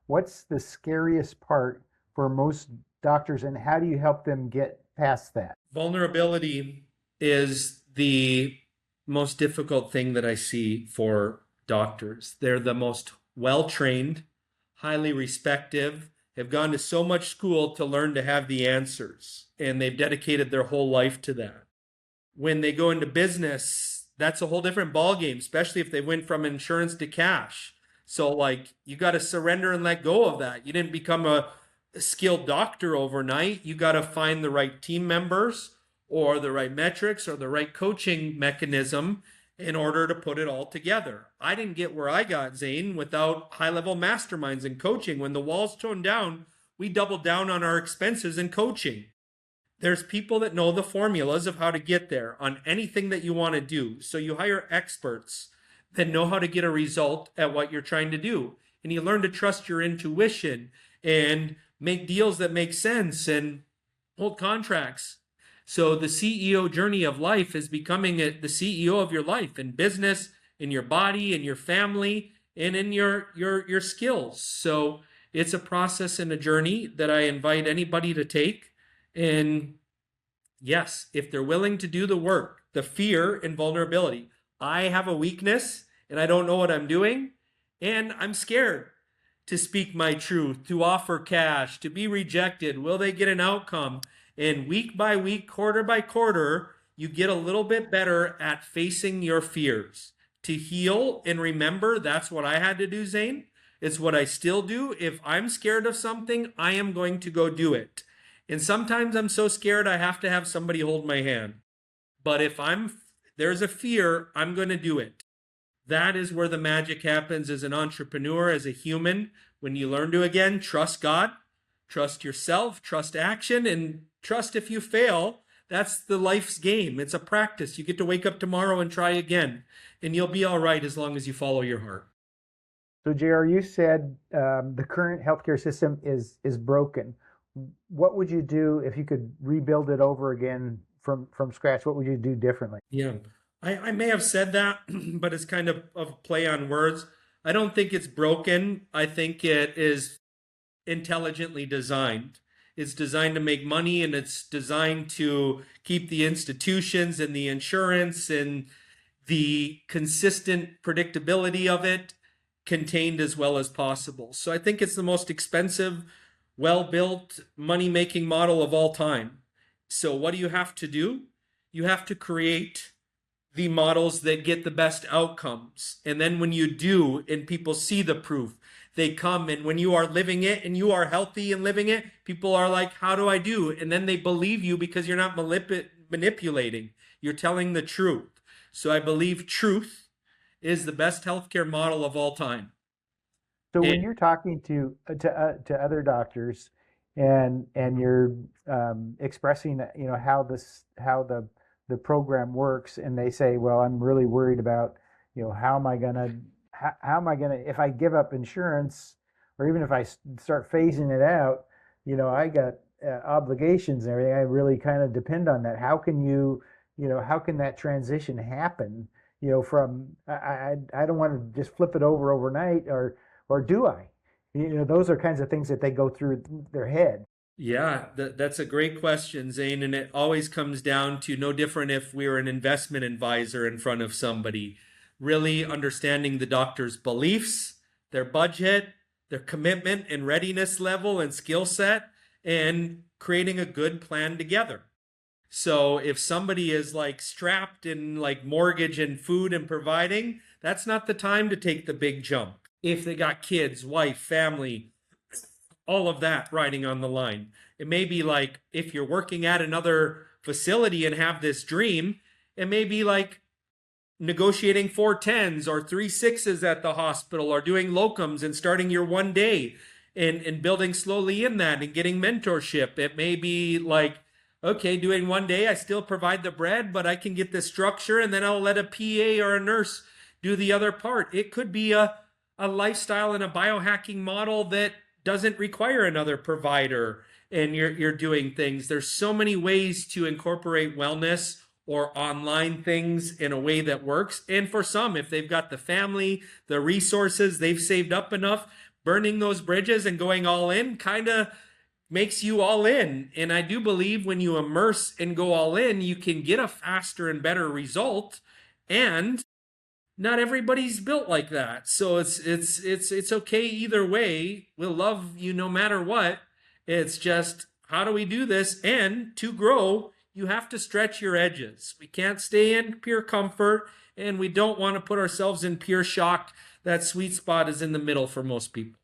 What's the scariest part for most doctors, and how do you help them get past that? Vulnerability is the most difficult thing that I see for doctors. They're the most well trained, highly respected, have gone to so much school to learn to have the answers, and they've dedicated their whole life to that. When they go into business, that's a whole different ballgame, especially if they went from insurance to cash. So, like, you got to surrender and let go of that. You didn't become a skilled doctor overnight. You got to find the right team members or the right metrics or the right coaching mechanism in order to put it all together. I didn't get where I got, Zane, without high level masterminds and coaching. When the walls toned down, we doubled down on our expenses in coaching. There's people that know the formulas of how to get there on anything that you want to do. So you hire experts that know how to get a result at what you're trying to do. And you learn to trust your intuition and make deals that make sense and hold contracts. So the CEO journey of life is becoming the CEO of your life in business, in your body, in your family, and in your skills. So it's a process and a journey that I invite anybody to take. And yes, if they're willing to do the work, the fear and vulnerability. I have a weakness and I don't know what I'm doing, and I'm scared to speak my truth, to offer cash, to be rejected. Will they get an outcome? And week by week, quarter by quarter, you get a little bit better at facing your fears. To heal and remember, that's what I had to do, Zane. It's what I still do. If I'm scared of something, I am going to go do it. And sometimes I'm so scared I have to have somebody hold my hand. But if there's a fear, I'm going to do it. That is where the magic happens as an entrepreneur, as a human. When you learn to, again, trust God, trust yourself, trust action, and trust if you fail. That's the life's game. It's a practice. You get to wake up tomorrow and try again. And you'll be all right as long as you follow your heart. So, JR, you said the current healthcare system is broken. What would you do if you could rebuild it over again from scratch? What would you do differently? Yeah. I may have said that, but it's kind of play on words. I don't think it's broken. I think it is intelligently designed. It's designed to make money, and it's designed to keep the institutions and the insurance and the consistent predictability of it contained as well as possible. So I think it's the most expensive, well-built money-making model of all time. So what do you have to do? You have to create the models that get the best outcomes. And then when you do, and people see the proof, they come, and when you are living it and you are healthy and living it, people are like, how do I do? And then they believe you because you're not manipulating. You're telling the truth. So I believe truth is the best healthcare model of all time. So And when you're talking to other doctors, and you're expressing, how the program works, and they say, well, I'm really worried about, how am I gonna, if I give up insurance, or even if I start phasing it out, I got obligations and everything. I really kind of depend on that. How can that transition happen? From I don't want to just flip it over overnight, or do I? Those are kinds of things that they go through their head. yeah, that's a great question, Zane. And it always comes down to no different if we were an investment advisor in front of somebody, really understanding the doctor's beliefs, their budget, their commitment and readiness level and skill set, and creating a good plan together. So if somebody is like strapped in like mortgage and food and providing, that's not the time to take the big jump. If they got kids, wife, family, all of that riding on the line. It may be like if you're working at another facility and have this dream, it may be like negotiating 410s or 3 6s at the hospital, or doing locums and starting your 1 day and building slowly in that and getting mentorship. It may be like, okay, doing 1 day, I still provide the bread, but I can get the structure, and then I'll let a PA or a nurse do the other part. It could be a lifestyle and a biohacking model that doesn't require another provider, and you're doing things. There's so many ways to incorporate wellness or online things in a way that works. And for some, if they've got the family, the resources, they've saved up enough, burning those bridges and going all in kind of makes you all in. And I do believe when you immerse and go all in, you can get a faster and better result. And not everybody's built like that. So it's okay either way. We'll love you no matter what. It's just how do we do this? And to grow, you have to stretch your edges. We can't stay in pure comfort, and we don't want to put ourselves in pure shock. That sweet spot is in the middle for most people.